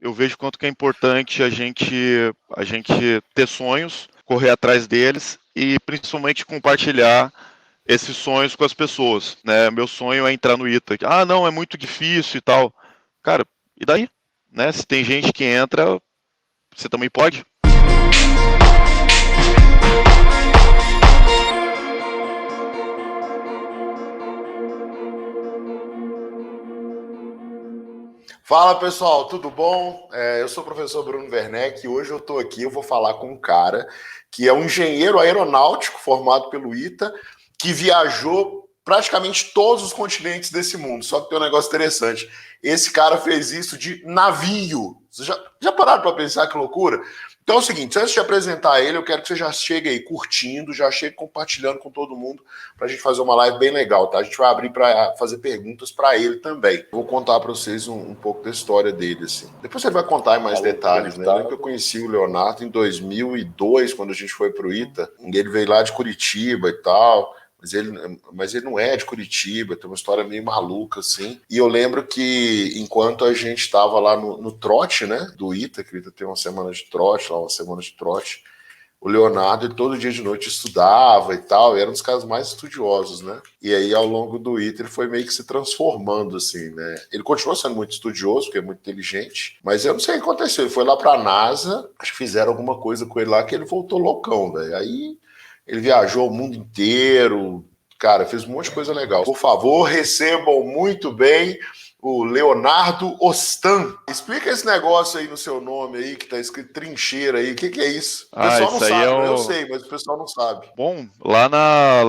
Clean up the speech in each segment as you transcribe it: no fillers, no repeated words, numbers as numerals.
eu vejo quanto que é importante a gente ter sonhos, correr atrás deles e principalmente compartilhar esses sonhos com as pessoas, né? Meu sonho é entrar no ITA. Ah, não, é muito difícil e tal. Cara, e daí? Né? Se tem gente que entra, você também pode. Fala pessoal, tudo bom? Eu sou o professor Bruno Werneck e hoje eu estou aqui, eu vou falar com um cara que é um engenheiro aeronáutico formado pelo ITA, que viajou praticamente todos os continentes desse mundo. Só que tem um negócio interessante, esse cara fez isso de navio. Vocês já pararam para pensar que loucura? Então é o seguinte, antes de apresentar ele, eu quero que você já chegue aí curtindo, já chegue compartilhando com todo mundo para a gente fazer uma live bem legal, tá? A gente vai abrir para fazer perguntas para ele também. Vou contar para vocês um pouco da história dele, assim. Depois ele vai contar em mais detalhes, né? Eu lembro que eu conheci o Leonardo em 2002, quando a gente foi para o ITA. Ele veio lá de Curitiba e tal. Mas ele não é de Curitiba, tem uma história meio maluca, assim. E eu lembro que enquanto a gente estava lá no trote, né, do ITA, que o ITA tem uma semana de trote, lá uma semana de trote, o Leonardo, ele todo dia de noite estudava e tal, e era um dos caras mais estudiosos, né? E aí, ao longo do ITA, ele foi meio que se transformando, assim, né? Ele continuou sendo muito estudioso, porque é muito inteligente, mas eu não sei o que aconteceu. Ele foi lá pra NASA, acho que fizeram alguma coisa com ele lá, que ele voltou loucão, velho. Aí ele viajou o mundo inteiro, cara, fez um monte de coisa legal. Por favor, recebam muito bem o Leonardo Ostan. Explica esse negócio aí no seu nome aí, que tá escrito trincheira aí. O que é isso? O pessoal não sabe, né? Eu sei, mas o pessoal não sabe. Bom, lá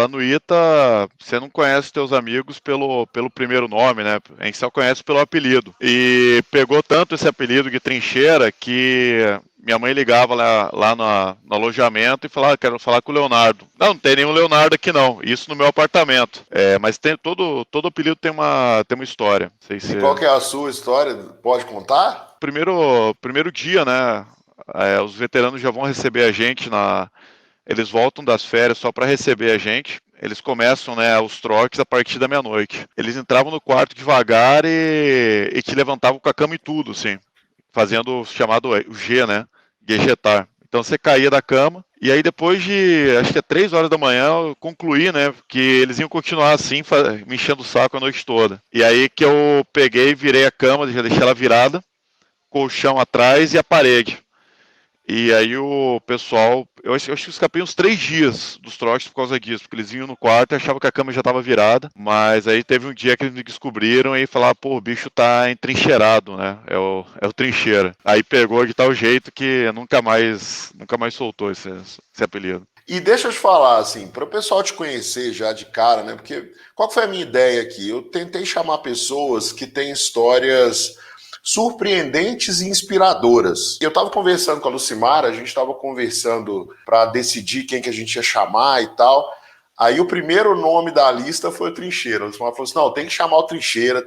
no ITA, você não conhece teus amigos pelo primeiro nome, né? A gente só conhece pelo apelido. E pegou tanto esse apelido de trincheira que minha mãe ligava lá no alojamento e falava, quero falar com o Leonardo. Não tem nenhum Leonardo aqui não, isso no meu apartamento. Mas todo apelido tem uma história. Não sei se... E qual que é a sua história? Pode contar? Primeiro dia, né? Os veteranos já vão receber a gente eles voltam das férias só para receber a gente. Eles começam, né, os trotes a partir da meia-noite. Eles entravam no quarto devagar e te levantavam com a cama e tudo, assim, fazendo o chamado o G, né, ejetar. Então você caía da cama e aí depois de, acho que é 3 horas da manhã, eu concluí, né, que eles iam continuar assim, me enchendo o saco a noite toda. E aí que eu peguei, virei a cama, já deixei ela virada, colchão atrás e a parede. E aí o pessoal, eu acho que eu escapei uns 3 dias dos trotes por causa disso, porque eles vinham no quarto e achavam que a cama já estava virada, mas aí teve um dia que eles me descobriram e falaram, pô, o bicho tá entrincheirado, né, é o trincheira. Aí pegou de tal jeito que nunca mais soltou esse apelido. E deixa eu te falar, assim, para o pessoal te conhecer já de cara, né? Porque qual foi a minha ideia aqui? Eu tentei chamar pessoas que têm histórias surpreendentes e inspiradoras. Eu estava conversando com a Lucimara, a gente estava conversando para decidir quem que a gente ia chamar e tal. Aí o primeiro nome da lista foi o Trincheira. A Lucimara falou assim, não, tem que chamar o Trincheira,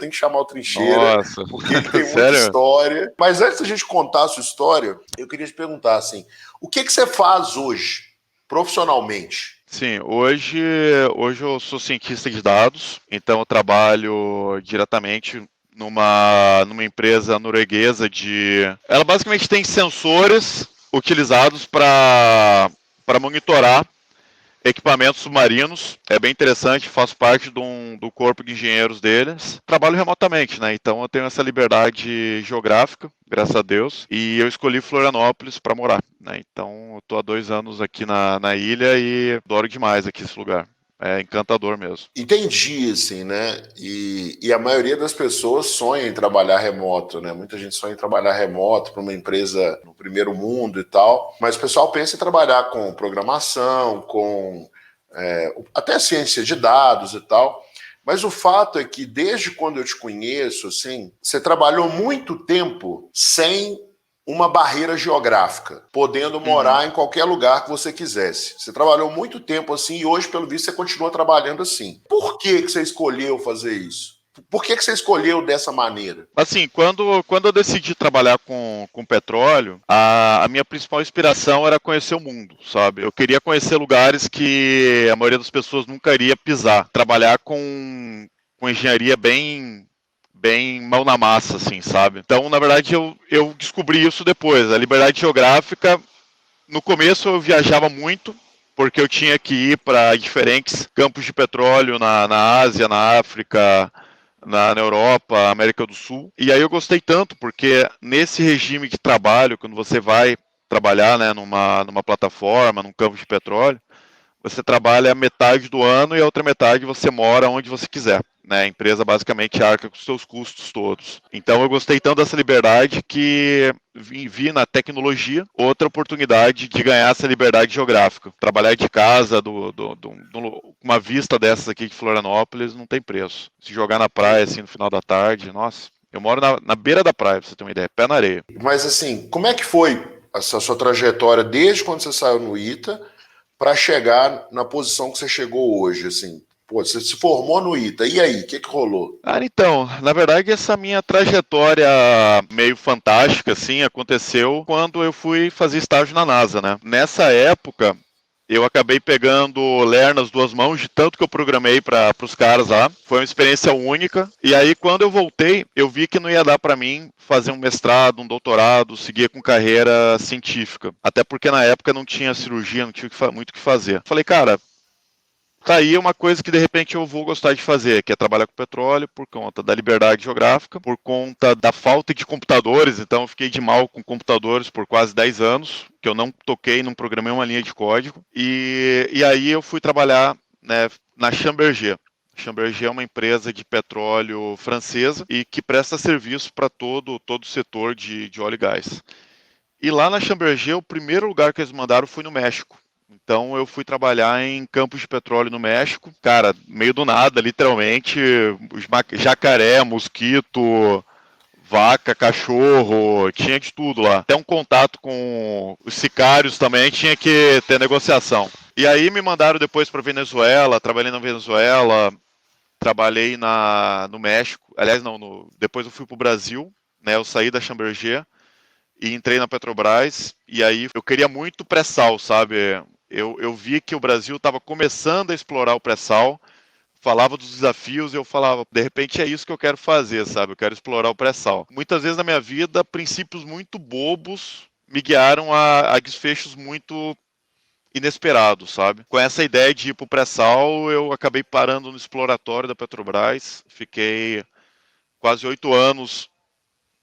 Nossa. porque ele tem muita Sério? história. Mas antes da gente contar a sua história, eu queria te perguntar, assim, o que você faz hoje, profissionalmente? Sim, hoje eu sou cientista de dados, então eu trabalho diretamente numa empresa norueguesa Ela basicamente tem sensores utilizados para monitorar equipamentos submarinos. É bem interessante, faço parte do corpo de engenheiros deles. Trabalho remotamente, né? Então eu tenho essa liberdade geográfica, graças a Deus. E eu escolhi Florianópolis para morar, né? Então eu tô há 2 anos aqui na ilha e adoro demais aqui esse lugar. É encantador mesmo. Entendi, assim, né? E a maioria das pessoas sonha em trabalhar remoto, né? Muita gente sonha em trabalhar remoto para uma empresa no primeiro mundo e tal, mas o pessoal pensa em trabalhar com programação, com até ciência de dados e tal. Mas o fato é que desde quando eu te conheço, assim, você trabalhou muito tempo sem uma barreira geográfica, podendo morar em qualquer lugar que você quisesse. Você trabalhou muito tempo assim e hoje, pelo visto, você continua trabalhando assim. Por que você escolheu fazer isso? Por que você escolheu dessa maneira? Assim, quando eu decidi trabalhar com petróleo, a minha principal inspiração era conhecer o mundo, sabe? Eu queria conhecer lugares que a maioria das pessoas nunca iria pisar. Trabalhar com engenharia bem bem mão na massa, assim, sabe? Então, na verdade, eu descobri isso depois. A liberdade geográfica, no começo eu viajava muito, porque eu tinha que ir para diferentes campos de petróleo na Ásia, na África, na Europa, América do Sul. E aí eu gostei tanto, porque nesse regime de trabalho, quando você vai trabalhar, né, numa plataforma, num campo de petróleo, você trabalha metade do ano e a outra metade você mora onde você quiser. Né? A empresa basicamente arca com os seus custos todos. Então eu gostei tanto dessa liberdade que vi na tecnologia outra oportunidade de ganhar essa liberdade geográfica. Trabalhar de casa, uma vista dessas aqui de Florianópolis, não tem preço. Se jogar na praia assim no final da tarde, nossa. Eu moro na beira da praia, pra você ter uma ideia, pé na areia. Mas assim, como é que foi essa sua trajetória desde quando você saiu no ITA para chegar na posição que você chegou hoje, assim? Pô, você se formou no ITA, e aí, o que rolou? Então, na verdade, essa minha trajetória meio fantástica, assim, aconteceu quando eu fui fazer estágio na NASA, né? Nessa época, eu acabei pegando ler nas duas mãos de tanto que eu programei para os caras lá. Foi uma experiência única. E aí, quando eu voltei, eu vi que não ia dar para mim fazer um mestrado, um doutorado, seguir com carreira científica. Até porque na época não tinha cirurgia, não tinha muito o que fazer. Falei, cara, tá aí uma coisa que de repente eu vou gostar de fazer, que é trabalhar com petróleo por conta da liberdade geográfica, por conta da falta de computadores. Então eu fiquei de mal com computadores por quase 10 anos, que eu não toquei, não programei uma linha de código. E aí eu fui trabalhar, né, na Schlumberger. Schlumberger é uma empresa de petróleo francesa e que presta serviço para todo o setor de óleo e gás. E lá na Schlumberger, o primeiro lugar que eles mandaram foi no México. Então eu fui trabalhar em campos de petróleo no México, cara, meio do nada, literalmente, jacaré, mosquito, vaca, cachorro, tinha de tudo lá. Até um contato com os sicários também, tinha que ter negociação. E aí me mandaram depois para Venezuela, trabalhei na Venezuela, trabalhei no México, aliás não, depois eu fui para o Brasil, né, eu saí da Schlumberger e entrei na Petrobras, e aí eu queria muito pré-sal, sabe? Eu vi que o Brasil estava começando a explorar o pré-sal, falava dos desafios e eu falava, de repente é isso que eu quero fazer, sabe? Eu quero explorar o pré-sal. Muitas vezes na minha vida, princípios muito bobos me guiaram a desfechos muito inesperados, sabe? Com essa ideia de ir para o pré-sal, eu acabei parando no exploratório da Petrobras, fiquei quase 8 anos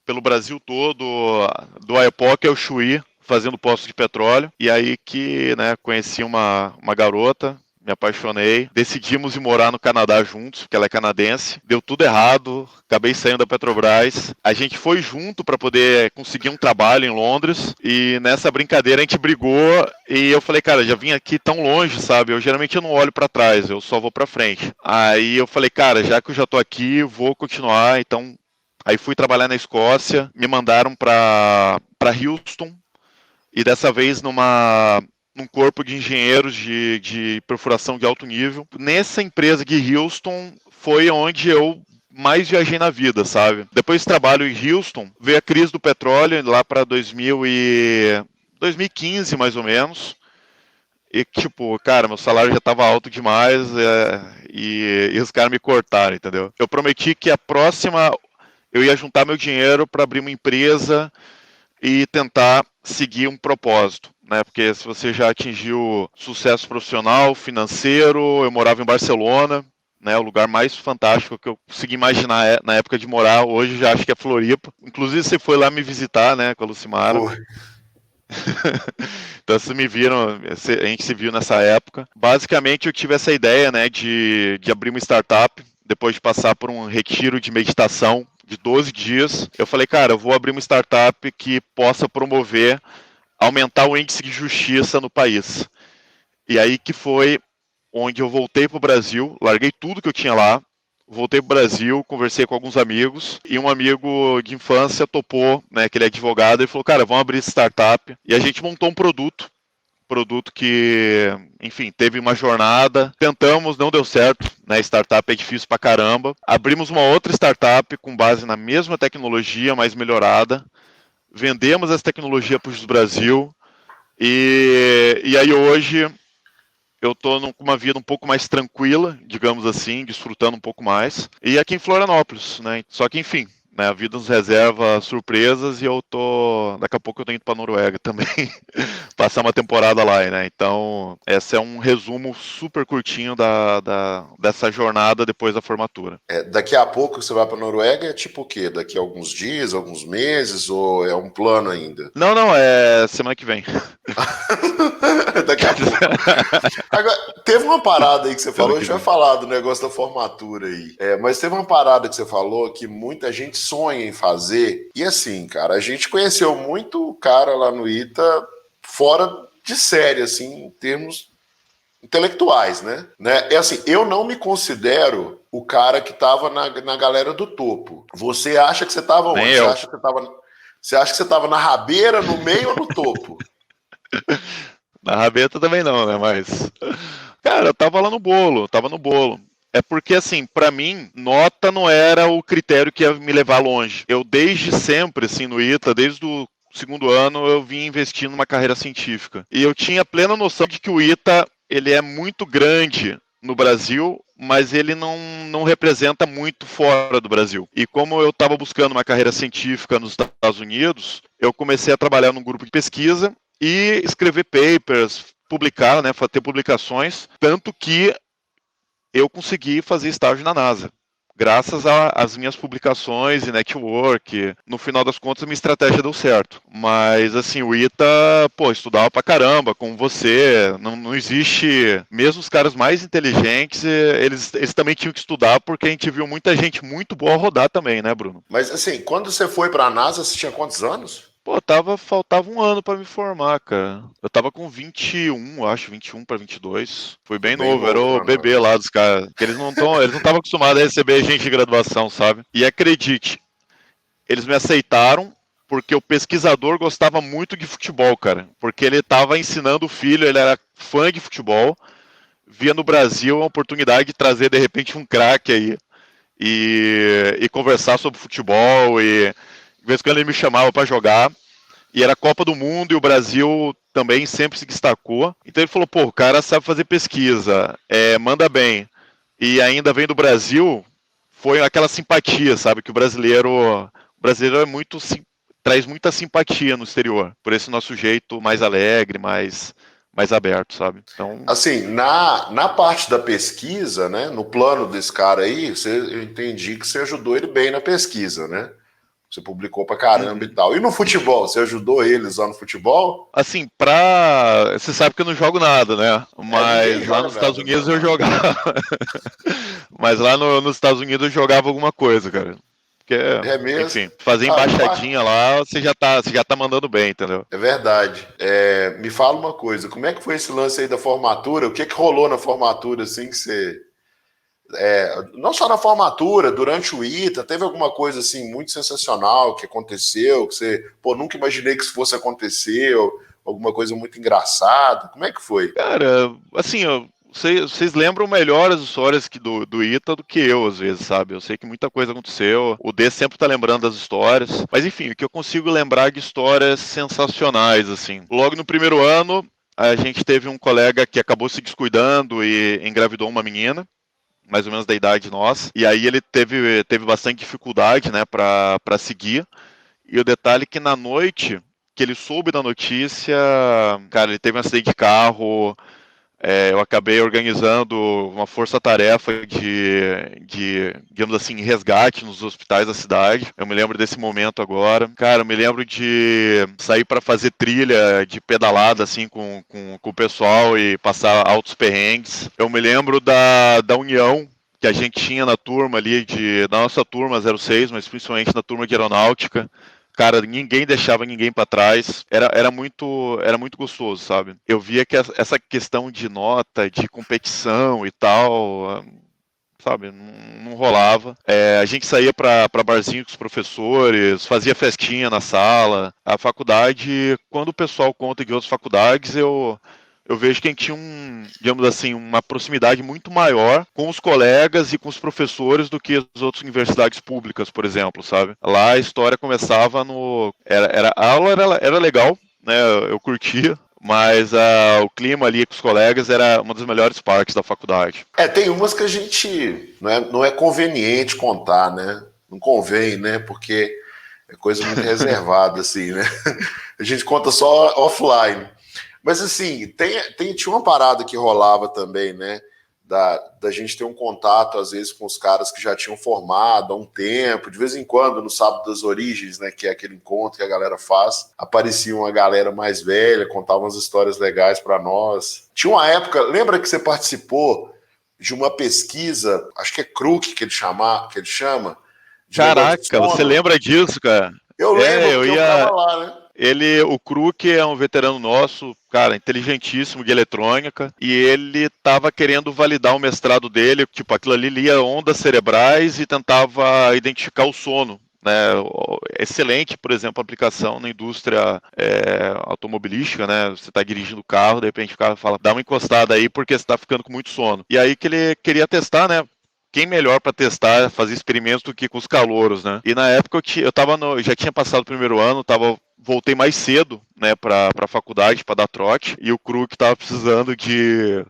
pelo Brasil todo, do Oiapoque ao Chuí, fazendo poços de petróleo. E aí que, né, conheci uma garota, me apaixonei, decidimos ir morar no Canadá juntos, porque ela é canadense. Deu tudo errado, acabei saindo da Petrobras. A gente foi junto para poder conseguir um trabalho em Londres e nessa brincadeira a gente brigou e eu falei, cara, já vim aqui tão longe, sabe? Eu geralmente não olho para trás, eu só vou para frente. Aí eu falei, cara, já que eu já tô aqui, vou continuar, então aí fui trabalhar na Escócia, me mandaram para Houston, e dessa vez num corpo de engenheiros de perfuração de alto nível. Nessa empresa de Houston foi onde eu mais viajei na vida, sabe? Depois desse trabalho em Houston, veio a crise do petróleo lá para 2015, mais ou menos. E, tipo, cara, meu salário já estava alto demais e os caras me cortaram, entendeu? Eu prometi que a próxima eu ia juntar meu dinheiro para abrir uma empresa e tentar seguir um propósito, né? Porque se você já atingiu sucesso profissional, financeiro, eu morava em Barcelona, né? O lugar mais fantástico que eu consegui imaginar na época de morar, hoje já acho que é Floripa. Inclusive você foi lá me visitar, né, com a Lucimara. Então vocês me viram, a gente se viu nessa época. Basicamente eu tive essa ideia, né, de abrir uma startup, depois de passar por um retiro de meditação de 12 dias. Eu falei, cara, eu vou abrir uma startup que possa promover, aumentar o índice de justiça no país. E aí que foi onde eu voltei para o Brasil, larguei tudo que eu tinha lá, voltei para o Brasil, conversei com alguns amigos, e um amigo de infância topou, né, que ele é advogado, e falou, cara, vamos abrir essa startup. E a gente montou um produto que, enfim, teve uma jornada, tentamos, não deu certo, né, startup é difícil pra caramba. Abrimos uma outra startup com base na mesma tecnologia, mas melhorada. Vendemos essa tecnologia para o Brasil, e aí hoje eu tô com uma vida um pouco mais tranquila, digamos assim, desfrutando um pouco mais. E aqui em Florianópolis, né? Só que, enfim, né, a vida nos reserva surpresas e eu tô. Daqui a pouco eu tô indo pra Noruega também, passar uma temporada lá, né? Então, esse é um resumo super curtinho dessa jornada depois da formatura. Daqui a pouco você vai para Noruega, é tipo o quê? Daqui a alguns dias, alguns meses, ou é um plano ainda? Não, não, é semana que vem. Daqui a pouco. Agora, teve uma parada aí que você falou, a gente vai falar do negócio da formatura aí. Mas teve uma parada que você falou que muita gente sonha em fazer. E assim, cara, a gente conheceu muito cara lá no ITA fora de série, assim, em termos intelectuais, né? É assim, eu não me considero o cara que tava na galera do topo. Você acha que você tava onde? Nem eu. Você acha que você tava na rabeira, no meio ou no topo? Na rabeta também não, né? Mas. Cara, eu tava lá no bolo, tava no bolo. É porque, assim, pra mim, nota não era o critério que ia me levar longe. Eu, desde sempre, assim, no ITA, desde o segundo ano, eu vim investindo numa carreira científica. E eu tinha plena noção de que o ITA, ele é muito grande no Brasil, mas ele não representa muito fora do Brasil. E como eu estava buscando uma carreira científica nos Estados Unidos, eu comecei a trabalhar num grupo de pesquisa e escrever papers, publicar, né, ter publicações, tanto que eu consegui fazer estágio na NASA. Graças às minhas publicações e network, no final das contas, minha estratégia deu certo. Mas, assim, o ITA, pô, estudava pra caramba com você. Não existe. Mesmo os caras mais inteligentes, eles também tinham que estudar, porque a gente viu muita gente muito boa rodar também, né, Bruno? Mas assim, quando você foi para a NASA, você tinha quantos anos? Pô, faltava um ano pra me formar, cara. Eu tava com 21, acho, 21 para 22. Foi Foi bem bem novo, era novo o para a bebê NASA. lá dos caras. Que eles não estavam acostumados a receber gente de graduação, sabe? E acredite, eles me aceitaram porque o pesquisador gostava muito de futebol, cara. Porque ele tava ensinando o filho, ele era fã de futebol, via no Brasil a oportunidade de trazer de repente um craque aí e conversar sobre futebol e de vez em quando ele me chamava para jogar. E era a Copa do Mundo e o Brasil também sempre se destacou. Então ele falou, pô, o cara sabe fazer pesquisa, manda bem. E ainda vem do Brasil, foi aquela simpatia, sabe? Que o brasileiro traz muita simpatia no exterior, por esse nosso jeito mais alegre, mais aberto, sabe? Então, Assim, na parte da pesquisa, né, no plano desse cara aí, eu entendi que você ajudou ele bem na pesquisa, né? Você publicou pra caramba e uhum. tal. E no futebol, você ajudou eles lá no futebol? Assim, você sabe que eu não jogo nada, né? Ninguém Mas lá joga nos Estados nada, Unidos não. eu jogava. Mas lá nos Estados Unidos eu jogava alguma coisa, cara. Porque, É mesmo? enfim, fazer Ah, embaixadinha lá, você já tá mandando bem, entendeu? é verdade. Me fala uma coisa, como é que foi esse lance aí da formatura? O que rolou na formatura, assim, que você... não só na formatura, durante o ITA, teve alguma coisa, assim, muito sensacional que aconteceu, que você, pô, nunca imaginei que isso fosse acontecer, ou alguma coisa muito engraçada? Como é que foi? Cara, assim, vocês lembram melhor as histórias do Ita do que eu, às vezes, sabe? Eu sei que muita coisa aconteceu. O D sempre tá lembrando das histórias. Mas, enfim, o que eu consigo lembrar de histórias sensacionais, assim. Logo no primeiro ano, a gente teve um colega que acabou se descuidando e engravidou uma menina, mais ou menos da idade nossa. E aí ele teve bastante dificuldade, né, pra seguir. E o detalhe é que na noite que ele soube da notícia, cara, ele teve um acidente de carro. Eu acabei organizando uma força-tarefa digamos assim, resgate nos hospitais da cidade. Eu me lembro desse momento agora. Cara, eu me lembro de sair para fazer trilha de pedalada, assim, com o pessoal e passar altos perrengues. Eu me lembro da união que a gente tinha na turma ali, da nossa turma 06, mas principalmente na turma de aeronáutica. Cara, ninguém deixava ninguém para trás. Era muito gostoso, sabe? Eu via que essa questão de nota, de competição e tal, sabe, não rolava. A gente saía para barzinho com os professores, fazia festinha na sala. A faculdade, quando o pessoal conta de outras faculdades, eu vejo que a gente tinha digamos assim, uma proximidade muito maior com os colegas e com os professores do que as outras universidades públicas, por exemplo, sabe? Lá a história começava a aula era legal, né? Eu curtia, mas o clima ali com os colegas era uma das melhores partes da faculdade. Tem umas que a gente não é conveniente contar, né? Não convém, né? Porque é coisa muito reservada, assim, né? A gente conta só offline. Mas, assim, tinha uma parada que rolava também, né? Da gente ter um contato, às vezes, com os caras que já tinham formado há um tempo. De vez em quando, no Sábado das Origens, né? Que é aquele encontro que a galera faz, aparecia uma galera mais velha, contava umas histórias legais para nós. Tinha uma época, lembra que você participou de uma pesquisa, acho que é Kruk que ele chama, de negócio de Caraca, você sono? lembra disso, cara? Eu lembro, Eu porque eu ficava ia. lá, né? O Kruk é um veterano nosso, cara, inteligentíssimo de eletrônica, e ele estava querendo validar o mestrado dele, tipo, aquilo ali lia ondas cerebrais e tentava identificar o sono. Né, excelente, por exemplo, aplicação na indústria automobilística, né? Você está dirigindo o carro, de repente o cara fala, dá uma encostada aí porque você está ficando com muito sono. E aí que ele queria testar, né? Quem melhor para testar, fazer experimentos do que com os calouros, né? E na época eu tava já tinha passado o primeiro ano, voltei mais cedo, né, para a faculdade para dar trote, e o Kruk estava precisando de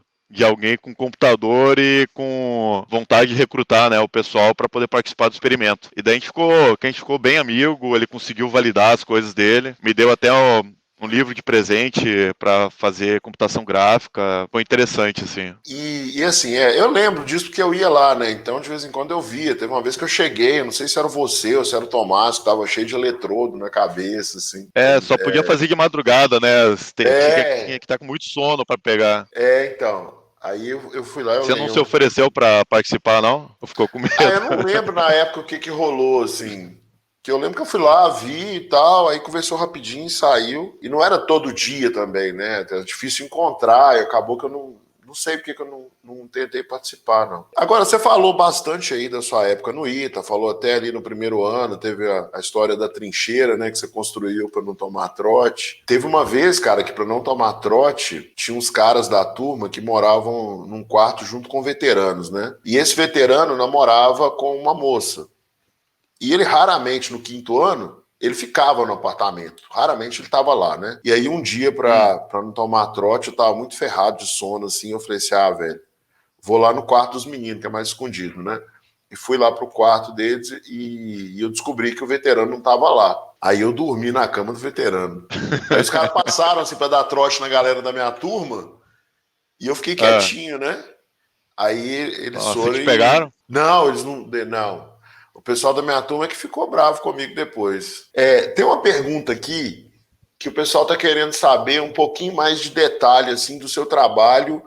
alguém com computador e com vontade de recrutar, né, o pessoal para poder participar do experimento. E daí a gente ficou bem amigo, ele conseguiu validar as coisas dele, me deu até um livro de presente para fazer computação gráfica, foi interessante, assim. E assim, eu lembro disso porque eu ia lá, né? Então, de vez em quando eu via. Teve uma vez que eu cheguei, eu não sei se era você ou se era o Tomás, que tava cheio de eletrodo na cabeça, assim. Só podia fazer de madrugada, né? Tinha que estar com muito sono para pegar. Então. Aí eu fui lá, eu Você não se lembro. ofereceu para participar, não? Ou ficou com Eu medo? não lembro na época o que rolou, assim. Que eu lembro que eu fui lá, vi e tal, aí conversou rapidinho, saiu. E não era todo dia também, né? Era difícil encontrar, e acabou que eu não sei porque que eu não tentei participar, não. Agora, você falou bastante aí da sua época no ITA, falou até ali no primeiro ano, teve a história da trincheira, né, que você construiu para não tomar trote. Teve uma vez, cara, que para não tomar trote, tinha uns caras da turma que moravam num quarto junto com veteranos, né? E esse veterano namorava com uma moça. E ele raramente, no quinto ano, ele ficava no apartamento. Raramente ele estava lá, né? E aí um dia, pra não tomar trote, eu tava muito ferrado de sono, assim. Eu falei assim, velho, vou lá no quarto dos meninos, que é mais escondido, né? E fui lá pro quarto deles e eu descobri que o veterano não tava lá. Aí eu dormi na cama do veterano. Aí os caras passaram, assim, pra dar trote na galera da minha turma e eu fiquei quietinho, né? Aí eles Nossa, foram te e... pegaram? Não, eles não... Não. O pessoal da minha turma é que ficou bravo comigo depois. Tem uma pergunta aqui que o pessoal está querendo saber um pouquinho mais de detalhe assim do seu trabalho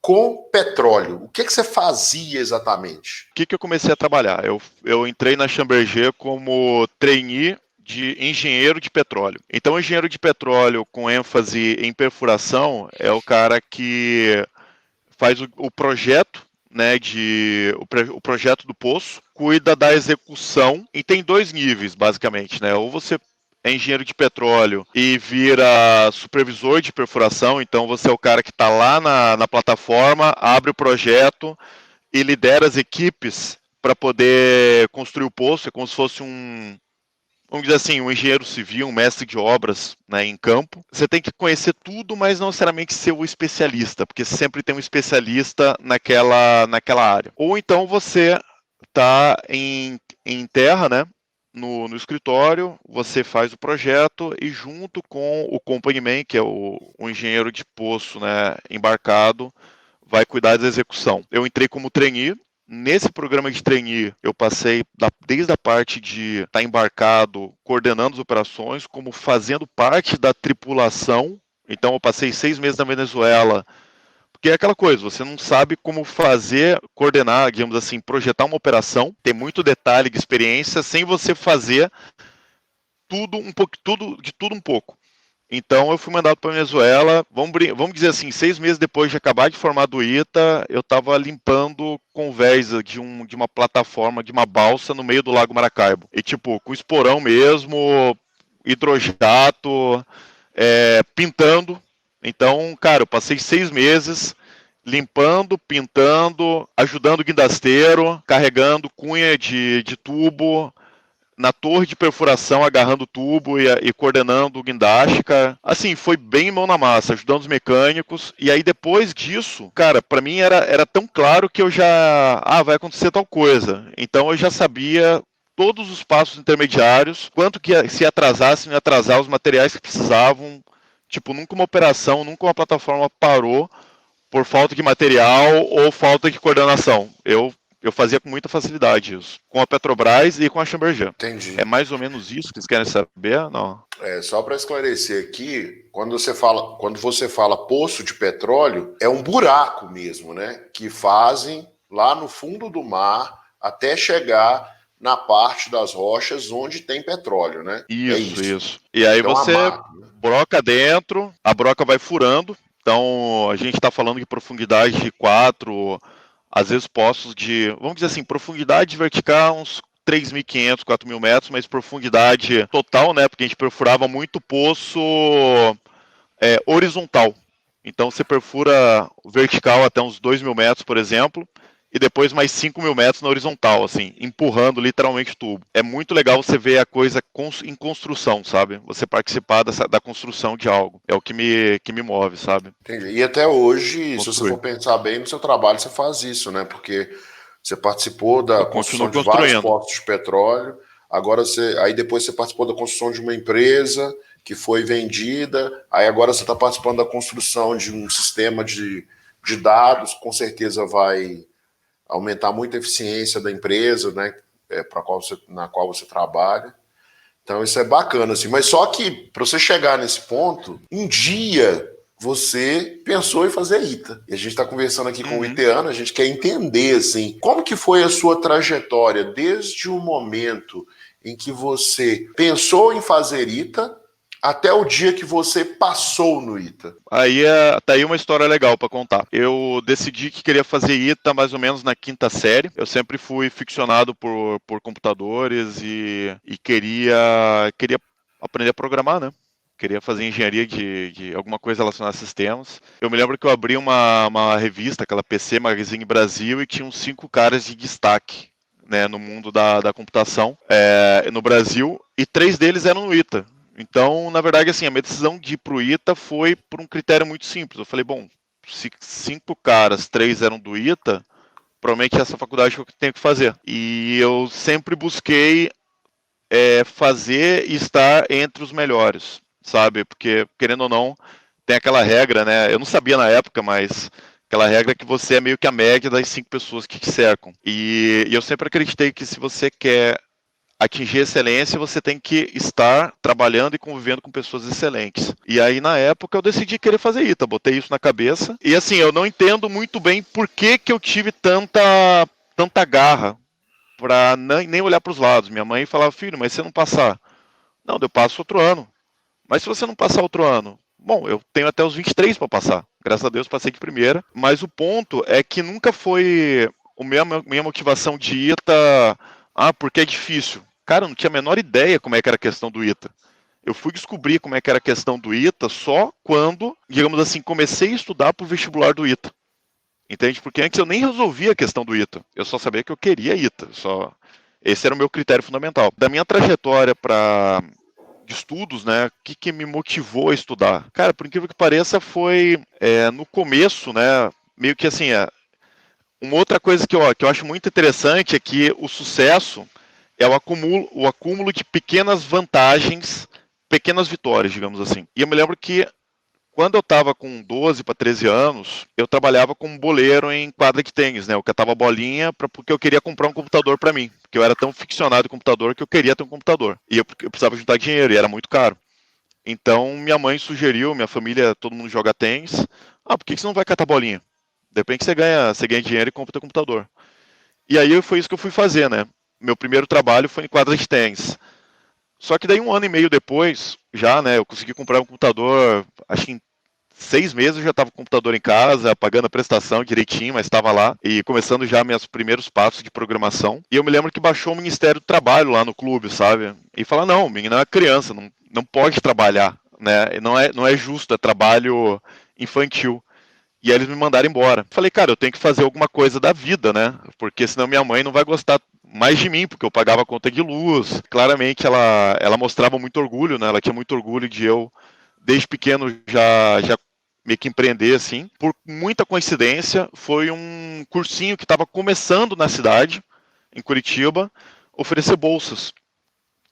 com petróleo. O que você fazia exatamente? O que eu comecei a trabalhar? Eu entrei na Schlumberger como trainee de engenheiro de petróleo. Então, engenheiro de petróleo com ênfase em perfuração é o cara que faz o projeto, né, o projeto do poço, cuida da execução e tem dois níveis, basicamente, né? Ou você é engenheiro de petróleo e vira supervisor de perfuração, então você é o cara que está lá na plataforma, abre o projeto e lidera as equipes para poder construir o poço, é como se fosse vamos dizer assim, um engenheiro civil, um mestre de obras, né, em campo. Você tem que conhecer tudo, mas não necessariamente ser o especialista, porque sempre tem um especialista naquela área. Ou então você está em terra, né, no escritório, você faz o projeto e junto com o company man, que é o engenheiro de poço, né, embarcado, vai cuidar da execução. Eu entrei como trainee. Nesse programa de trainee, eu passei desde a parte de estar embarcado, coordenando as operações, como fazendo parte da tripulação. Então, eu passei 6 meses na Venezuela, porque é aquela coisa, você não sabe como fazer, coordenar, digamos assim, projetar uma operação, tem muito detalhe de experiência, sem você fazer de tudo um pouco. Então eu fui mandado para a Venezuela, vamos dizer assim, 6 meses depois de acabar de formar do ITA, eu estava limpando convés de uma plataforma, de uma balsa no meio do Lago Maracaibo. E tipo, com esporão mesmo, hidrojato, pintando. Então, cara, eu passei 6 meses limpando, pintando, ajudando o guindasteiro, carregando cunha de tubo, na torre de perfuração, agarrando o tubo e coordenando o guindaste, cara. Assim, foi bem mão na massa, ajudando os mecânicos. E aí, depois disso, cara, pra mim era tão claro que eu já... Ah, vai acontecer tal coisa. Então, eu já sabia todos os passos intermediários, quanto que se atrasar, se não atrasar, os materiais que precisavam. Tipo, nunca uma operação, nunca uma plataforma parou por falta de material ou falta de coordenação. Eu fazia com muita facilidade isso. Com a Petrobras e com a Schlumberger. Entendi. É mais ou menos isso que vocês querem saber? Não. Só para esclarecer aqui, quando você fala poço de petróleo, é um buraco mesmo, né? Que fazem lá no fundo do mar até chegar na parte das rochas onde tem petróleo, né? Isso. E aí então, você broca dentro, a broca vai furando. Então a gente está falando de profundidade de 4, às vezes poços de, vamos dizer assim, profundidade vertical uns 3.500, 4.000 metros, mas profundidade total, né? Porque a gente perfurava muito poço horizontal. Então você perfura vertical até uns 2.000 metros, por exemplo, e depois mais 5.000 metros na horizontal, assim, empurrando literalmente o tubo. É muito legal você ver a coisa em construção, sabe? Você participar da construção de algo. É o que me move, sabe? Entendi. E até hoje, se você for pensar bem no seu trabalho, você faz isso, né? Porque você participou da construção de vários poços de petróleo, aí depois você participou da construção de uma empresa que foi vendida, aí agora você está participando da construção de um sistema de dados, com certeza vai aumentar muito a eficiência da empresa, né, na qual você trabalha. Então isso é bacana, assim. Mas só que, para você chegar nesse ponto, um dia você pensou em fazer ITA. E a gente está conversando aqui com o iteano, a gente quer entender, assim, como que foi a sua trajetória desde o momento em que você pensou em fazer ITA até o dia que você passou no ITA. Tá aí uma história legal para contar. Eu decidi que queria fazer ITA mais ou menos na 5ª série. Eu sempre fui ficcionado por computadores e queria aprender a programar, né? Queria fazer engenharia de alguma coisa relacionada a sistemas. Eu me lembro que eu abri uma revista, aquela PC Magazine Brasil, e tinha uns 5 caras de destaque, né, no mundo da computação no Brasil, e 3 deles eram no ITA. Então, na verdade, assim, a minha decisão de ir pro ITA foi por um critério muito simples. Eu falei, bom, se 5 caras, 3 eram do ITA, provavelmente é essa faculdade que eu tenho que fazer. E eu sempre busquei fazer e estar entre os melhores, sabe? Porque, querendo ou não, tem aquela regra, né? Eu não sabia na época, mas aquela regra que você é meio que a média das 5 pessoas que te cercam. E eu sempre acreditei que se você quer atingir excelência, você tem que estar trabalhando e convivendo com pessoas excelentes. E aí, na época, eu decidi querer fazer ITA, botei isso na cabeça. E assim, eu não entendo muito bem por que eu tive tanta garra para nem olhar para os lados. Minha mãe falava, filho, mas se você não passar? Não, eu passo outro ano. Mas se você não passar outro ano? Bom, eu tenho até os 23 para passar. Graças a Deus passei de primeira. Mas o ponto é que nunca foi minha motivação de ITA, porque é difícil. Cara, eu não tinha a menor ideia como é que era a questão do ITA. Eu fui descobrir como é que era a questão do ITA só quando, digamos assim, comecei a estudar para o vestibular do ITA. Entende? Porque antes eu nem resolvia a questão do ITA. Eu só sabia que eu queria ITA. Esse era o meu critério fundamental. Da minha trajetória de estudos, né? O que me motivou a estudar? Cara, por incrível que pareça, foi no começo, né? Meio que assim, uma outra coisa que eu acho muito interessante é que o sucesso é o acúmulo de pequenas vantagens, pequenas vitórias, digamos assim. E eu me lembro que quando eu estava com 12 para 13 anos, eu trabalhava como boleiro em quadra de tênis, né? Eu catava bolinha porque eu queria comprar um computador para mim. Porque eu era tão ficcionado em computador que eu queria ter um computador. E eu precisava juntar dinheiro e era muito caro. Então minha mãe sugeriu, minha família, todo mundo joga tênis. Por que você não vai catar bolinha? De repente você ganha dinheiro e compra o teu computador. E aí foi isso que eu fui fazer, né? Meu primeiro trabalho foi em quadra de tênis. Só que daí 1 ano e meio depois, já, né, eu consegui comprar um computador, acho que em 6 meses eu já estava com o computador em casa, pagando a prestação direitinho, mas estava lá, e começando já meus primeiros passos de programação. E eu me lembro que baixou o Ministério do Trabalho lá no clube, sabe? E fala, não, o menino é criança, não pode trabalhar, né? Não é justo, é trabalho infantil. E aí eles me mandaram embora. Falei, cara, eu tenho que fazer alguma coisa da vida, né? Porque senão minha mãe não vai gostar mais de mim, porque eu pagava a conta de luz. Claramente ela mostrava muito orgulho, né? Ela tinha muito orgulho de eu, desde pequeno, já meio que empreender, assim. Por muita coincidência, foi um cursinho que estava começando na cidade, em Curitiba, oferecer bolsas.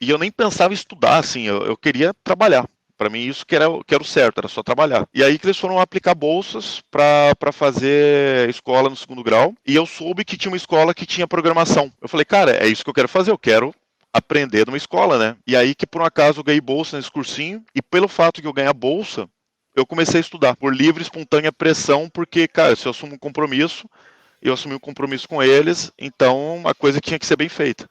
E eu nem pensava em estudar, assim, eu queria trabalhar. Para mim, isso que era o certo, era só trabalhar. E aí que eles foram aplicar bolsas para fazer escola no segundo grau. E eu soube que tinha uma escola que tinha programação. Eu falei, cara, é isso que eu quero fazer, eu quero aprender numa escola, né? E aí que por um acaso eu ganhei bolsa nesse cursinho. E pelo fato de eu ganhar bolsa, eu comecei a estudar por livre, espontânea pressão, porque, cara, se eu assumo um compromisso, eu assumi um compromisso com eles, então a coisa tinha que ser bem feita.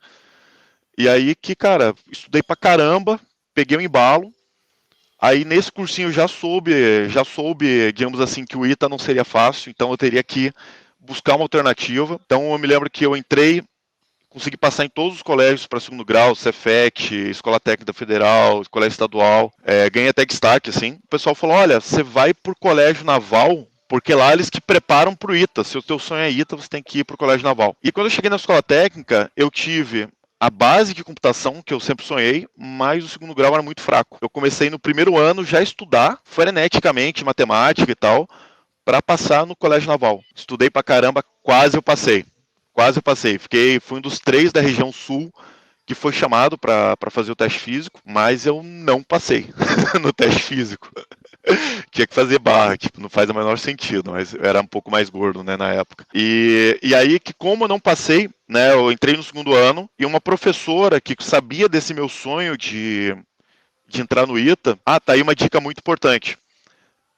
E aí que, cara, estudei pra caramba, peguei o embalo. Aí nesse cursinho eu já soube, digamos assim, que o ITA não seria fácil, então eu teria que buscar uma alternativa. Então eu me lembro que eu entrei, consegui passar em todos os colégios para segundo grau, Cefet, Escola Técnica Federal, Colégio Estadual, ganhei até destaque, assim. O pessoal falou, olha, você vai por colégio naval, porque lá eles te preparam para o ITA. Se o teu sonho é ITA, você tem que ir para o colégio naval. E quando eu cheguei na escola técnica, eu tive a base de computação, que eu sempre sonhei, mas o segundo grau era muito fraco. Eu comecei no primeiro ano já a estudar freneticamente matemática e tal, para passar no colégio naval. Estudei pra caramba, quase eu passei. Quase eu passei. Fui um dos 3 da região sul que foi chamado para fazer o teste físico, mas eu não passei no teste físico. Tinha que fazer barra, tipo, não faz o menor sentido, mas eu era um pouco mais gordo, né, na época. E aí que como eu não passei, né, eu entrei no segundo ano e uma professora que sabia desse meu sonho de entrar no ITA, tá aí uma dica muito importante.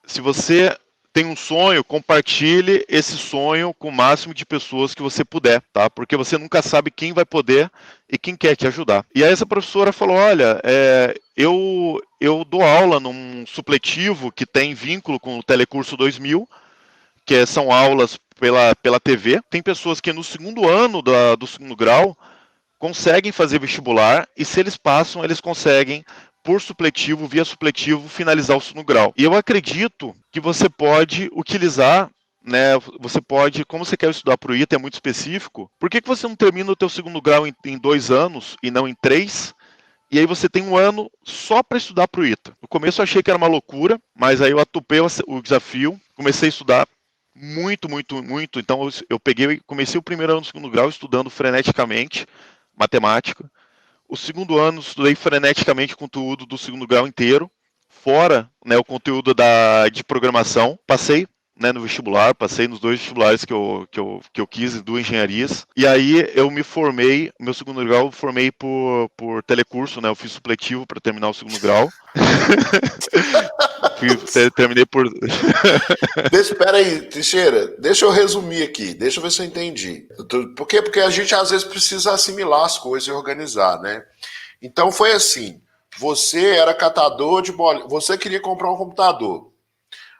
Se você tem um sonho, compartilhe esse sonho com o máximo de pessoas que você puder, tá? Porque você nunca sabe quem vai poder e quem quer te ajudar. E aí essa professora falou, olha, eu dou aula num supletivo que tem vínculo com o Telecurso 2000, que são aulas pela TV. Tem pessoas que no segundo ano do segundo grau conseguem fazer vestibular e se eles passam, eles conseguem por supletivo, via supletivo, finalizar o segundo grau. E eu acredito que você pode utilizar, né, você pode, como você quer estudar para o ITA, é muito específico, por que você não termina o teu segundo grau em 2 anos e não em 3? E aí você tem um ano só para estudar para o ITA. No começo eu achei que era uma loucura, mas aí eu atupei o desafio, comecei a estudar muito, muito, muito. Então eu comecei o primeiro ano do segundo grau estudando freneticamente matemática. O segundo ano estudei freneticamente o conteúdo do segundo grau inteiro, fora, né, o conteúdo de programação. Passei, né, no vestibular, passei nos 2 vestibulares que eu quis, 2 engenharias. E aí eu me formei, meu segundo grau, eu formei por telecurso, né, eu fiz supletivo para terminar o segundo grau. Terminei por... Espera aí, Teixeira, deixa eu resumir aqui, deixa eu ver se eu entendi. Por quê? Porque a gente às vezes precisa assimilar as coisas e organizar, né? Então foi assim, você era catador de bolinha, você queria comprar um computador,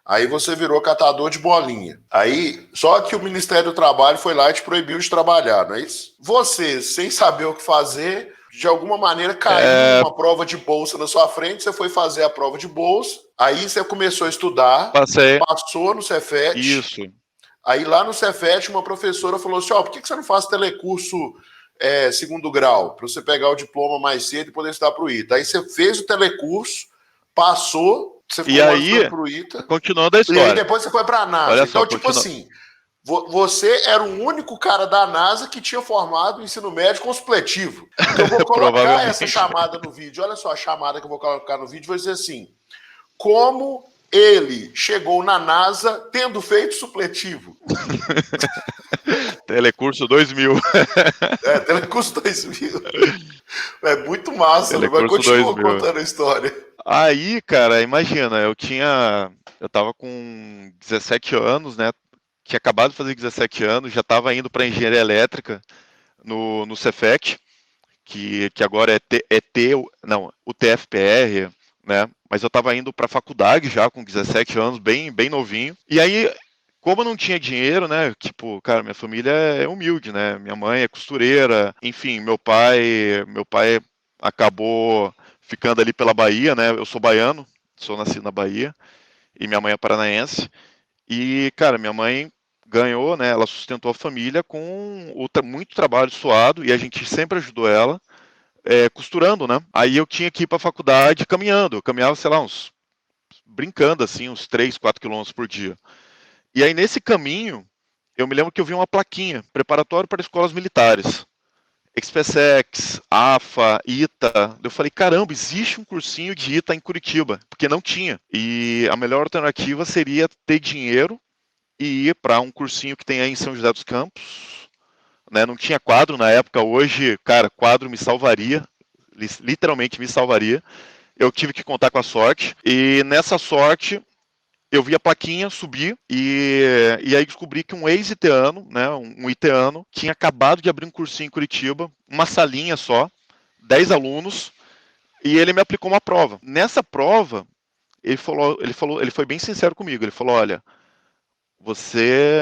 aí você virou catador de bolinha. Aí, só que o Ministério do Trabalho foi lá e te proibiu de trabalhar, não é isso? Você, sem saber o que fazer, de alguma maneira caiu uma prova de bolsa na sua frente, você foi fazer a prova de bolsa, aí você começou a estudar, Passei. passou no Cefet. Isso. Aí lá no Cefet, uma professora falou assim, por que você não faz telecurso segundo grau? Para você pegar o diploma mais cedo e poder estudar para o ITA. Aí você fez o telecurso, passou, você ficou aí, para o ITA. continuando a história. E aí depois você foi para a NASA. Olha então, só, tipo assim, você era o único cara da NASA que tinha formado o ensino médio com supletivo. Então eu vou colocar essa chamada no vídeo. Olha só a chamada que eu vou colocar no vídeo. Vai dizer assim, como ele chegou na NASA tendo feito supletivo. Telecurso 2000. Telecurso 2000. É muito massa, mas continua 2000. contando a história. Aí, cara, imagina, eu tava com 17 anos, né? Tinha acabado de fazer 17 anos, já tava indo para engenharia elétrica no Cefet, que agora o TFPR, né? Mas eu tava indo para faculdade já com 17 anos, bem, bem novinho. E aí, como eu não tinha dinheiro, né? Tipo, cara, minha família é humilde, né? Minha mãe é costureira, enfim, meu pai acabou ficando ali pela Bahia, né? Eu sou baiano, sou nascido na Bahia, e minha mãe é paranaense. E, cara, minha mãe ganhou, né? Ela sustentou a família com muito trabalho suado e a gente sempre ajudou ela costurando, né? Aí eu tinha que ir para a faculdade caminhando. Eu caminhava, sei lá, brincando assim, uns 3, 4 quilômetros por dia. E aí nesse caminho, eu me lembro que eu vi uma plaquinha, preparatório para escolas militares. XPSEX, AFA, ITA. Eu falei, caramba, existe um cursinho de ITA em Curitiba, porque não tinha. E a melhor alternativa seria ter dinheiro e ir para um cursinho que tem aí em São José dos Campos. Né? Não tinha quadro na época, hoje, cara, quadro me salvaria, literalmente me salvaria. Eu tive que contar com a sorte, e nessa sorte eu vi a plaquinha subir e aí descobri que um ex-iteano, né, um iteano, tinha acabado de abrir um cursinho em Curitiba, uma salinha só, 10 alunos, e ele me aplicou uma prova. Nessa prova, ele foi bem sincero comigo. Ele falou: olha, você,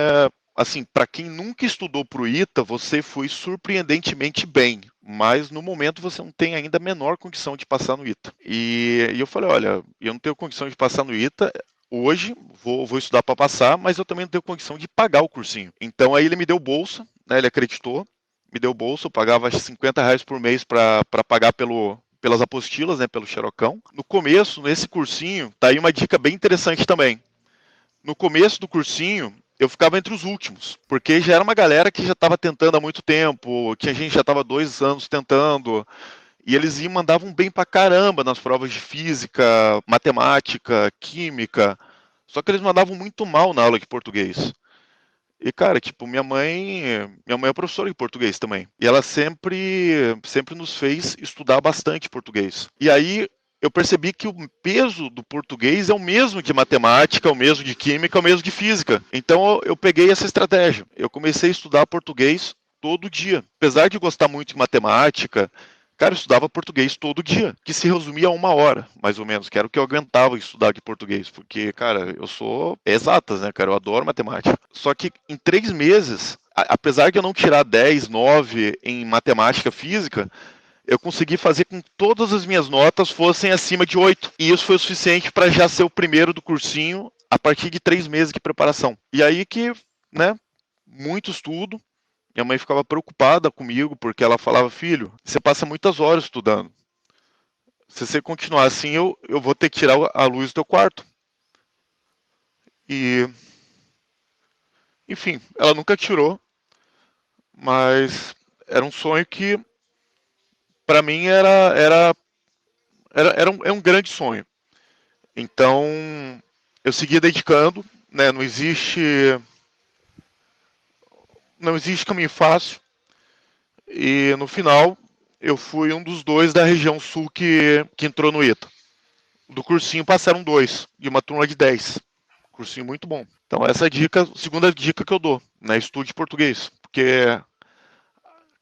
assim, para quem nunca estudou pro ITA, você foi surpreendentemente bem, mas no momento você não tem ainda a menor condição de passar no ITA. E eu falei: olha, eu não tenho condição de passar no ITA. Hoje vou estudar para passar, mas eu também não tenho condição de pagar o cursinho. Então aí ele me deu bolsa, né, ele acreditou, me deu bolsa, eu pagava acho, R$ 50 por mês para pagar pelas apostilas, né, pelo xerocão. No começo, nesse cursinho, tá aí uma dica bem interessante também. No começo do cursinho, eu ficava entre os últimos, porque já era uma galera que já estava tentando há muito tempo, tinha gente que já estava 2 anos tentando, e eles mandavam bem pra caramba nas provas de física, matemática, química, só que eles mandavam muito mal na aula de português. E, cara, tipo, minha mãe é professora de português também. E ela sempre nos fez estudar bastante português. E aí eu percebi que o peso do português é o mesmo de matemática, é o mesmo de química, é o mesmo de física. Então eu peguei essa estratégia. Eu comecei a estudar português todo dia. Apesar de gostar muito de matemática, cara, eu estudava português todo dia, que se resumia a 1 hora, mais ou menos, que era o que eu aguentava estudar de português, porque, cara, eu sou exatas, né, cara, eu adoro matemática. Só que em 3 meses, apesar de eu não tirar 10, 9 em matemática física, eu consegui fazer com que todas as minhas notas fossem acima de 8. E isso foi o suficiente para já ser o primeiro do cursinho a partir de 3 meses de preparação. E aí que, né, muito estudo, minha mãe ficava preocupada comigo, porque ela falava: filho, você passa muitas horas estudando. Se você continuar assim, eu vou ter que tirar a luz do teu quarto. E, enfim, ela nunca tirou, mas era um sonho que, para mim, é um grande sonho. Então, eu seguia dedicando, né? Não existe caminho fácil. E no final, eu fui um dos 2 da região sul que entrou no ITA. Do cursinho passaram 2, de uma turma de 10. Cursinho muito bom. Então essa é a dica, segunda dica que eu dou, né? Estude português, porque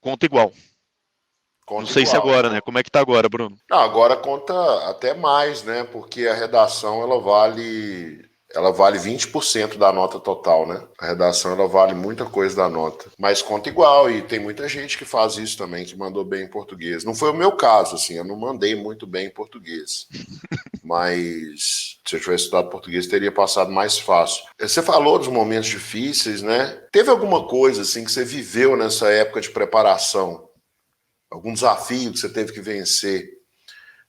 conta igual. Não Conta sei se igual. agora, né? Como é que tá agora, Bruno? Não, agora conta até mais, né? Porque a redação ela vale 20% da nota total, né? A redação ela vale muita coisa da nota, mas conta igual e tem muita gente que faz isso também, que mandou bem em português. Não foi o meu caso, assim, eu não mandei muito bem em português. Mas se eu tivesse estudado português, teria passado mais fácil. Você falou dos momentos difíceis, né? Teve alguma coisa assim que você viveu nessa época de preparação? Algum desafio que você teve que vencer?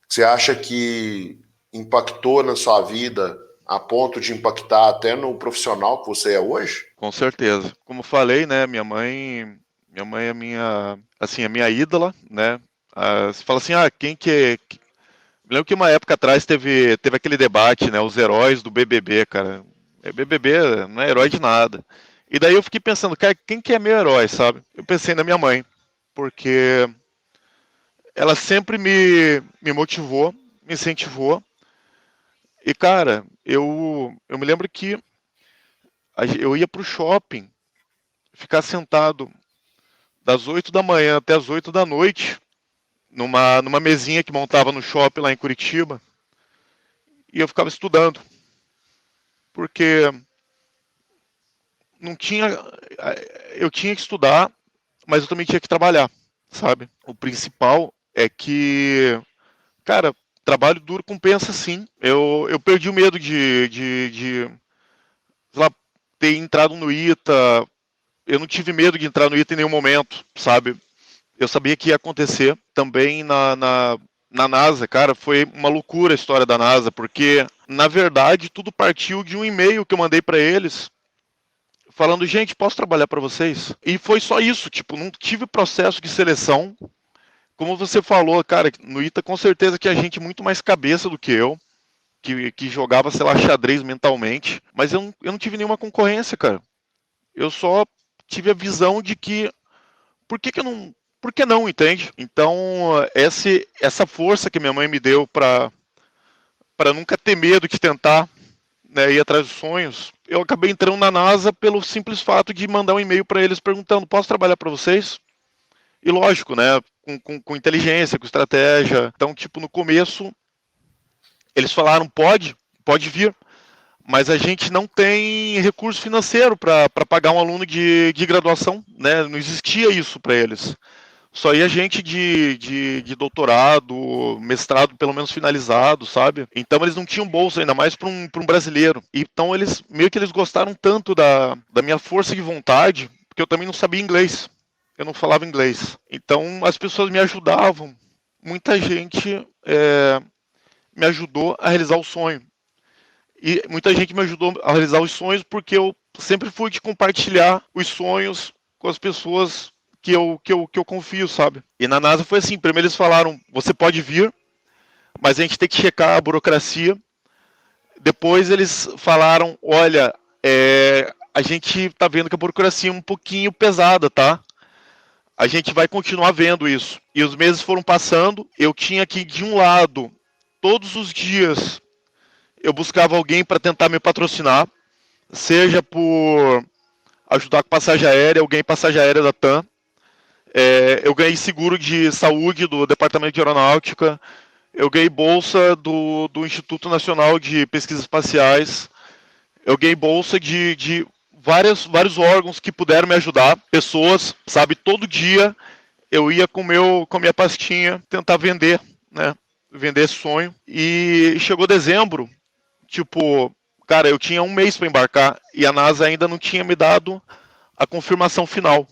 Você acha que impactou na sua vida a ponto de impactar até no profissional que você é hoje? Com certeza. Como falei, né? Minha mãe é assim, a minha ídola, né? Você fala assim, quem que é... Me lembro que uma época atrás teve aquele debate, né? Os heróis do BBB, cara. BBB não é herói de nada. E daí eu fiquei pensando, cara, quem que é meu herói, sabe? Eu pensei na minha mãe, porque ela sempre me motivou, me incentivou. E, cara, eu me lembro que eu ia pro shopping, ficar sentado das 8 da manhã até as 8 da noite, numa mesinha que montava no shopping lá em Curitiba, e eu ficava estudando. Porque não tinha. Eu tinha que estudar, mas eu também tinha que trabalhar, sabe? O principal é que, cara, trabalho duro compensa sim. Eu perdi o medo sei lá, ter entrado no ITA, eu não tive medo de entrar no ITA em nenhum momento, sabe? Eu sabia que ia acontecer também na NASA, cara, foi uma loucura a história da NASA, porque, na verdade, tudo partiu de um e-mail que eu mandei para eles, falando, gente, posso trabalhar para vocês? E foi só isso, tipo, não tive processo de seleção. Como você falou, cara, no ITA com certeza tinha gente muito mais cabeça do que eu, que jogava, sei lá, xadrez mentalmente, mas eu não tive nenhuma concorrência, cara. Eu só tive a visão de que, por que que eu não, por que não, entende? Então, essa força que minha mãe me deu para nunca ter medo de tentar, né, ir atrás dos sonhos, eu acabei entrando na NASA pelo simples fato de mandar um e-mail para eles perguntando, posso trabalhar para vocês? E lógico, né, com inteligência, com estratégia. Então, tipo, no começo, eles falaram, pode vir, mas a gente não tem recurso financeiro para pagar um aluno de graduação, né? Não existia isso para eles. Só ia gente de doutorado, mestrado pelo menos finalizado, sabe? Então eles não tinham bolsa, ainda mais para um brasileiro. Então eles meio que eles gostaram tanto da minha força de vontade, porque eu também não sabia inglês. Eu não falava inglês. Então as pessoas me ajudavam. Muita gente me ajudou a realizar o sonho. E muita gente me ajudou a realizar os sonhos porque eu sempre fui de compartilhar os sonhos com as pessoas que eu confio, sabe? E na NASA foi assim, primeiro eles falaram, você pode vir, mas a gente tem que checar a burocracia. Depois eles falaram, olha, a gente tá vendo que a burocracia é um pouquinho pesada, tá? A gente vai continuar vendo isso. E os meses foram passando, eu tinha que, de um lado, todos os dias, eu buscava alguém para tentar me patrocinar, seja por ajudar com passagem aérea, eu ganhei passagem aérea da TAM, eu ganhei seguro de saúde do Departamento de Aeronáutica, eu ganhei bolsa do Instituto Nacional de Pesquisas Espaciais, eu ganhei bolsa de vários órgãos que puderam me ajudar, pessoas, sabe, todo dia eu ia com a minha pastinha tentar vender, né, vender esse sonho. E chegou dezembro, tipo, cara, eu tinha um mês para embarcar e a NASA ainda não tinha me dado a confirmação final,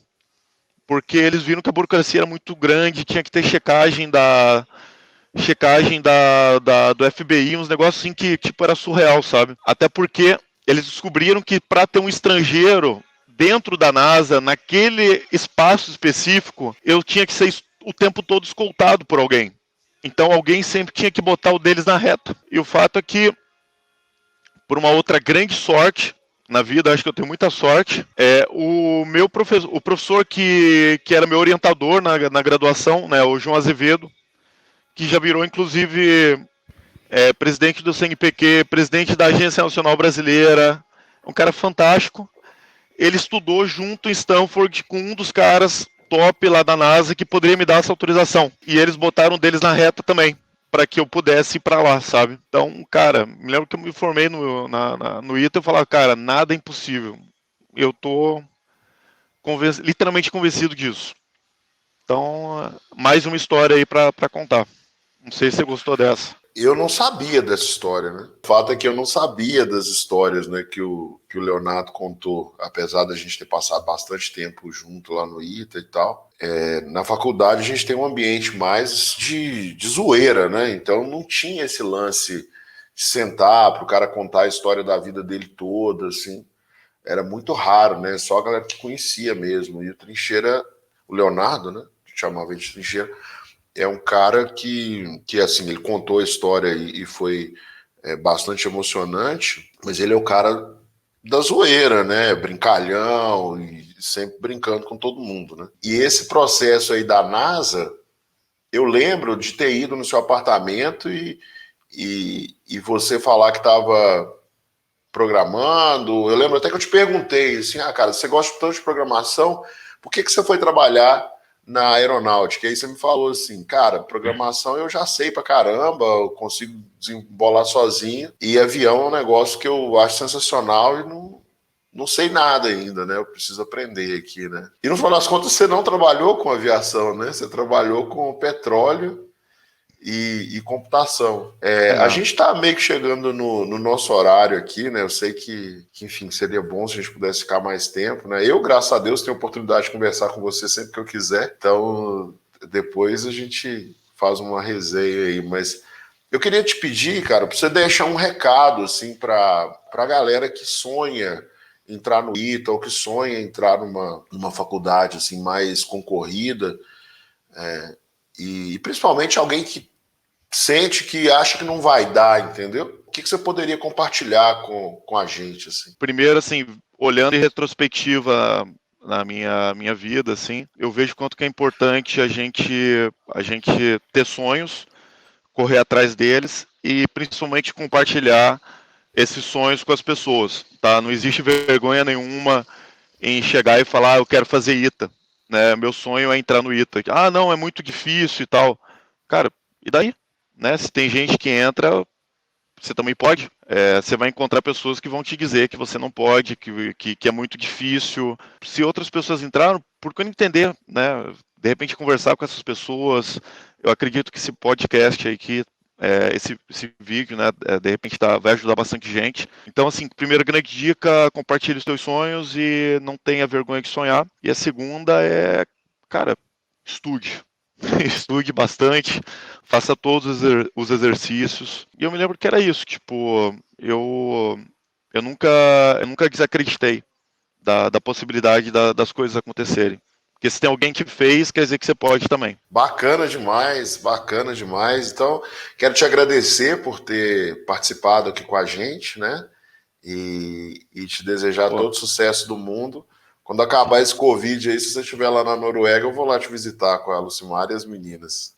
porque eles viram que a burocracia era muito grande, tinha que ter do FBI, uns negócios assim que tipo era surreal, sabe? Até porque eles descobriram que para ter um estrangeiro dentro da NASA, naquele espaço específico, eu tinha que ser o tempo todo escoltado por alguém. Então alguém sempre tinha que botar o deles na reta. E o fato é que, por uma outra grande sorte na vida, acho que eu tenho muita sorte, o professor que era meu orientador na graduação, né, o João Azevedo, que já virou, inclusive, presidente do CNPq, presidente da Agência Nacional Brasileira, um cara fantástico. Ele estudou junto em Stanford com um dos caras top lá da NASA que poderia me dar essa autorização. E eles botaram deles na reta também, para que eu pudesse ir para lá, sabe? Então, cara, me lembro que eu me formei no ITA e eu falava, cara, nada é impossível. Eu tô literalmente convencido disso. Então, mais uma história aí para contar. Não sei se você gostou dessa. Eu não sabia dessa história, né? O fato é que eu não sabia das histórias, né, que o Leonardo contou, apesar da gente ter passado bastante tempo junto lá no ITA e tal. Na faculdade a gente tem um ambiente mais de zoeira, né? Então não tinha esse lance de sentar para o cara contar a história da vida dele toda, assim. Era muito raro, né? Só a galera que conhecia mesmo. E o Trincheira, o Leonardo, né? Chamava ele de Trincheira, é um cara que assim, ele contou a história e foi bastante emocionante, mas ele é o cara da zoeira, né? Brincalhão e sempre brincando com todo mundo, né? E esse processo aí da NASA, eu lembro de ter ido no seu apartamento e você falar que estava programando. Eu lembro até que eu te perguntei assim, cara, você gosta tanto de programação, por que você foi trabalhar na aeronáutica? E aí você me falou assim, cara, programação eu já sei pra caramba, eu consigo desembolar sozinho, e avião é um negócio que eu acho sensacional e não sei nada ainda, né? Eu preciso aprender aqui, né? E no final das contas você não trabalhou com aviação, né? Você trabalhou com petróleo e computação. A gente está meio que chegando no nosso horário aqui, né? Eu sei que, enfim, seria bom se a gente pudesse ficar mais tempo, né? Eu, graças a Deus, tenho a oportunidade de conversar com você sempre que eu quiser. Então, depois a gente faz uma resenha aí. Mas eu queria te pedir, cara, para você deixar um recado, assim, para a galera que sonha entrar no ITA ou que sonha entrar numa faculdade, assim, mais concorrida, e principalmente alguém que sente que acha que não vai dar, entendeu? O que você poderia compartilhar com a gente, assim? Primeiro, assim, olhando em retrospectiva na minha vida, assim, eu vejo quanto que é importante a gente ter sonhos, correr atrás deles e principalmente compartilhar esses sonhos com as pessoas, tá? Não existe vergonha nenhuma em chegar e falar, eu quero fazer ITA, né? Meu sonho é entrar no ITA. Ah, não, é muito difícil e tal. Cara, e daí? Né? Se tem gente que entra, você também pode. Você vai encontrar pessoas que vão te dizer que você não pode, que é muito difícil. Se outras pessoas entraram, por que não entender, né? De repente conversar com essas pessoas. Eu acredito que esse podcast aí, esse vídeo, né, de repente vai ajudar bastante gente. Então, assim, primeira grande dica, compartilhe os teus sonhos e não tenha vergonha de sonhar. E a segunda é, cara, estude. Estude bastante, faça todos os exercícios. E eu me lembro que era isso, tipo, eu nunca, eu nunca desacreditei da possibilidade das coisas acontecerem. Porque se tem alguém que fez, quer dizer que você pode também. Bacana demais, bacana demais. Então, quero te agradecer por ter participado aqui com a gente, né? E te desejar Pô. todo sucesso do mundo. Quando acabar esse Covid aí, se você estiver lá na Noruega, eu vou lá te visitar com a Lucimara e as meninas.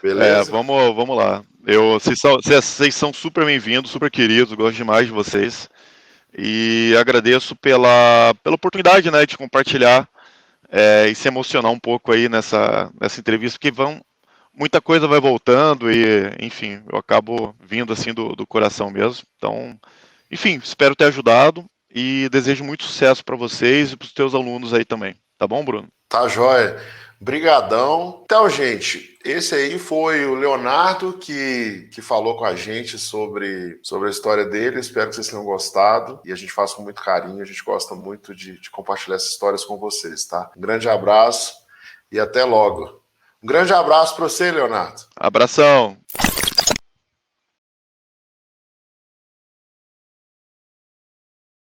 Beleza? Vamos lá. Vocês são super bem-vindos, super queridos, gosto demais de vocês. E agradeço pela oportunidade, né, de compartilhar e se emocionar um pouco aí nessa entrevista, porque muita coisa vai voltando e, enfim, eu acabo vindo assim do coração mesmo. Então, enfim, espero ter ajudado e desejo muito sucesso para vocês e para os teus alunos aí também. Tá bom, Bruno? Tá jóia. Brigadão. Então, gente, esse aí foi o Leonardo que falou com a gente sobre a história dele. Espero que vocês tenham gostado. E a gente faz com muito carinho. A gente gosta muito de compartilhar essas histórias com vocês, tá? Um grande abraço e até logo. Um grande abraço para você, Leonardo. Abração.